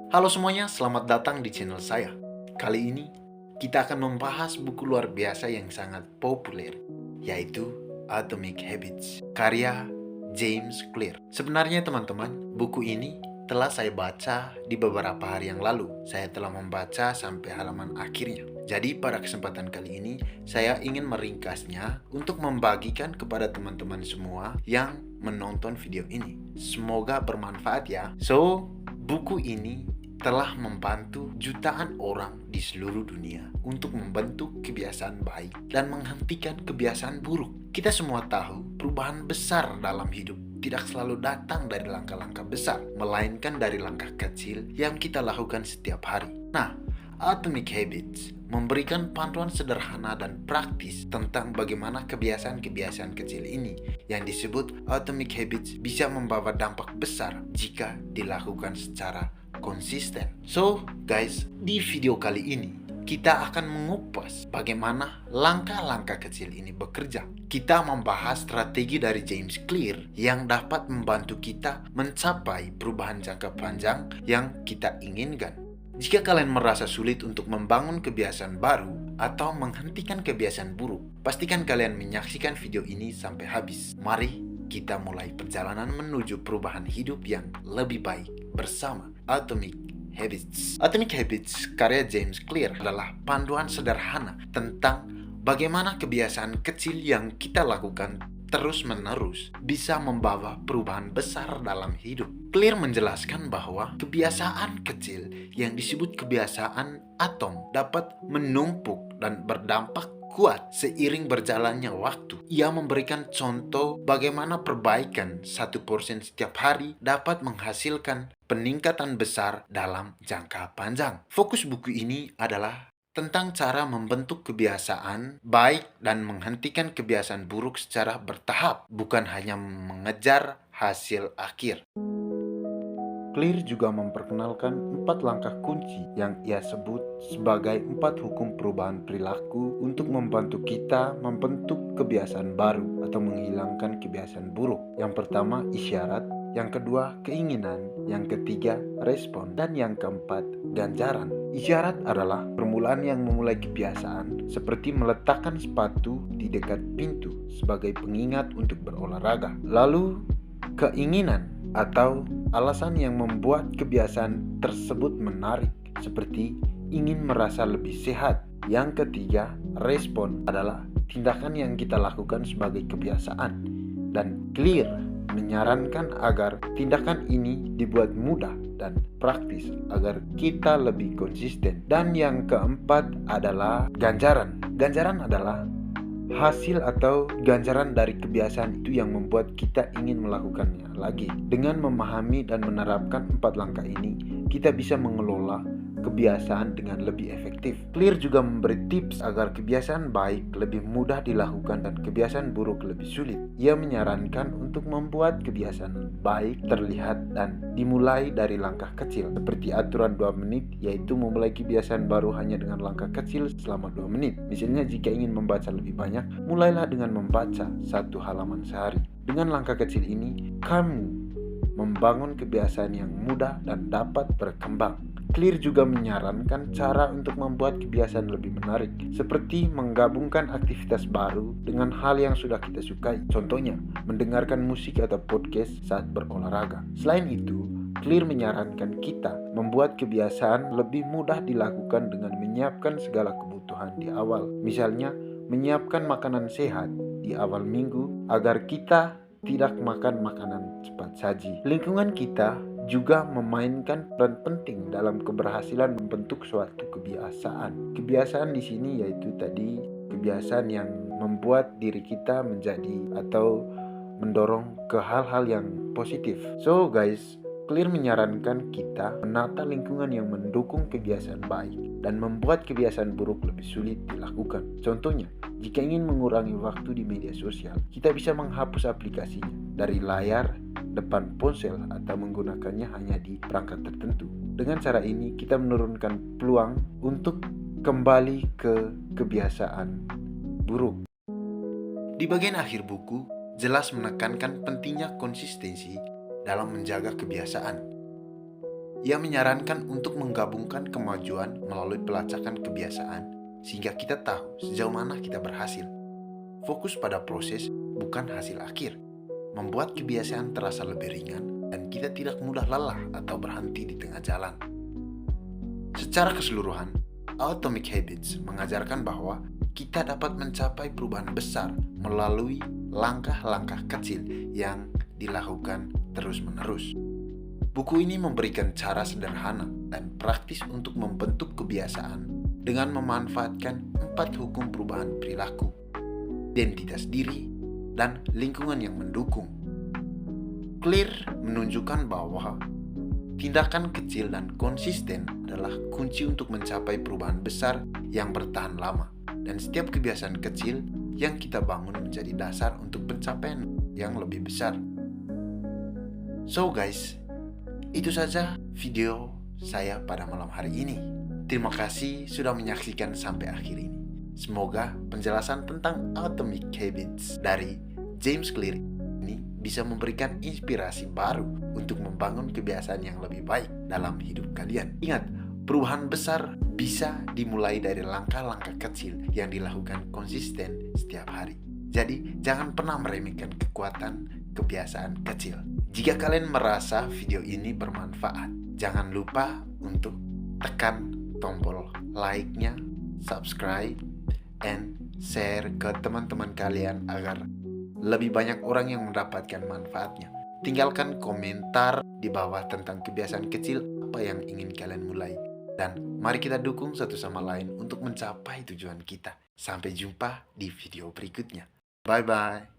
Halo semuanya, selamat datang di channel saya. Kali ini kita akan membahas buku luar biasa yang sangat populer, yaitu Atomic Habits, karya James Clear. Sebenarnya teman-teman, buku ini telah saya baca di beberapa hari yang lalu. Saya telah membaca sampai halaman akhirnya. Jadi pada kesempatan kali ini, saya ingin meringkasnya untuk membagikan kepada teman-teman semua yang menonton video ini. Semoga bermanfaat ya. Buku ini telah membantu jutaan orang di seluruh dunia untuk membentuk kebiasaan baik dan menghentikan kebiasaan buruk. Kita semua tahu perubahan besar dalam hidup tidak selalu datang dari langkah-langkah besar, melainkan dari langkah kecil yang kita lakukan setiap hari. Nah, Atomic Habits memberikan panduan sederhana dan praktis tentang bagaimana kebiasaan-kebiasaan kecil ini yang disebut Atomic Habits bisa membawa dampak besar jika dilakukan secara konsisten. Guys, di video kali ini kita akan mengupas bagaimana langkah-langkah kecil ini bekerja. Kita membahas strategi dari James Clear yang dapat membantu kita mencapai perubahan jangka panjang yang kita inginkan. Jika kalian merasa sulit untuk membangun kebiasaan baru atau menghentikan kebiasaan buruk, pastikan kalian menyaksikan video ini sampai habis. Mari kita mulai perjalanan menuju perubahan hidup yang lebih baik bersama Atomic Habits. Atomic Habits karya James Clear adalah panduan sederhana tentang bagaimana kebiasaan kecil yang kita lakukan terus-menerus bisa membawa perubahan besar dalam hidup. Clear menjelaskan bahwa kebiasaan kecil yang disebut kebiasaan atom dapat menumpuk dan berdampak kuat seiring berjalannya waktu. Ia memberikan contoh bagaimana perbaikan 1% setiap hari dapat menghasilkan peningkatan besar dalam jangka panjang. Fokus buku ini adalah tentang cara membentuk kebiasaan baik dan menghentikan kebiasaan buruk secara bertahap, bukan hanya mengejar hasil akhir. Clear juga memperkenalkan 4 langkah kunci yang ia sebut sebagai 4 hukum perubahan perilaku untuk membantu kita membentuk kebiasaan baru atau menghilangkan kebiasaan buruk. Yang pertama, isyarat. Yang kedua, keinginan. Yang ketiga, respon. Dan yang keempat, ganjaran. Isyarat adalah permulaan yang memulai kebiasaan, seperti meletakkan sepatu di dekat pintu sebagai pengingat untuk berolahraga. Lalu, keinginan atau alasan yang membuat kebiasaan tersebut menarik, seperti ingin merasa lebih sehat. Yang ketiga, respon adalah tindakan yang kita lakukan sebagai kebiasaan. Dan Clear menyarankan agar tindakan ini dibuat mudah dan praktis agar kita lebih konsisten. Dan yang keempat adalah ganjaran. Ganjaran adalah hasil atau ganjaran dari kebiasaan itu yang membuat kita ingin melakukannya lagi. Dengan memahami dan menerapkan 4 langkah ini, kita bisa mengelola kebiasaan dengan lebih efektif. Clear juga memberi tips agar kebiasaan baik lebih mudah dilakukan dan kebiasaan buruk lebih sulit. Ia menyarankan untuk membuat kebiasaan baik terlihat dan dimulai dari langkah kecil, seperti aturan 2 menit, yaitu memulai kebiasaan baru hanya dengan langkah kecil selama 2 menit. Misalnya jika ingin membaca lebih banyak, mulailah dengan membaca 1 halaman sehari. Dengan langkah kecil ini, kamu membangun kebiasaan yang mudah dan dapat berkembang. Clear juga menyarankan cara untuk membuat kebiasaan lebih menarik, seperti menggabungkan aktivitas baru dengan hal yang sudah kita sukai. Contohnya, mendengarkan musik atau podcast saat berolahraga. Selain itu, Clear menyarankan kita membuat kebiasaan lebih mudah dilakukan dengan menyiapkan segala kebutuhan di awal. Misalnya, menyiapkan makanan sehat di awal minggu agar kita tidak makan makanan cepat saji. Lingkungan kita juga memainkan peran penting dalam keberhasilan membentuk suatu kebiasaan. Kebiasaan di sini yaitu tadi kebiasaan yang membuat diri kita menjadi atau mendorong ke hal-hal yang positif. Guys, Clear menyarankan kita menata lingkungan yang mendukung kebiasaan baik dan membuat kebiasaan buruk lebih sulit dilakukan. Contohnya, jika ingin mengurangi waktu di media sosial, kita bisa menghapus aplikasinya dari layar depan ponsel atau menggunakannya hanya di perangkat tertentu. Dengan cara ini, kita menurunkan peluang untuk kembali ke kebiasaan buruk. Di bagian akhir buku, jelas menekankan pentingnya konsistensi dalam menjaga kebiasaan. Ia menyarankan untuk menggabungkan kemajuan melalui pelacakan kebiasaan sehingga kita tahu sejauh mana kita berhasil. Fokus pada proses, bukan hasil akhir. Membuat kebiasaan terasa lebih ringan dan kita tidak mudah lelah atau berhenti di tengah jalan. Secara keseluruhan, Atomic Habits mengajarkan bahwa kita dapat mencapai perubahan besar melalui langkah-langkah kecil yang dilakukan terus-menerus. Buku ini memberikan cara sederhana dan praktis untuk membentuk kebiasaan dengan memanfaatkan 4 hukum perubahan perilaku, identitas diri, dan lingkungan yang mendukung. Clear menunjukkan bahwa tindakan kecil dan konsisten adalah kunci untuk mencapai perubahan besar yang bertahan lama, dan setiap kebiasaan kecil yang kita bangun menjadi dasar untuk pencapaian yang lebih besar. So guys, itu saja video saya pada malam hari ini. Terima kasih sudah menyaksikan sampai akhir ini. Semoga penjelasan tentang Atomic Habits dari James Clear ini bisa memberikan inspirasi baru untuk membangun kebiasaan yang lebih baik dalam hidup kalian. Ingat, perubahan besar bisa dimulai dari langkah-langkah kecil yang dilakukan konsisten setiap hari. Jadi, jangan pernah meremehkan kekuatan kebiasaan kecil. Jika kalian merasa video ini bermanfaat, jangan lupa untuk tekan tombol like-nya, subscribe, and share ke teman-teman kalian agar lebih banyak orang yang mendapatkan manfaatnya. Tinggalkan komentar di bawah tentang kebiasaan kecil apa yang ingin kalian mulai. Dan mari kita dukung satu sama lain untuk mencapai tujuan kita. Sampai jumpa di video berikutnya. Bye-bye.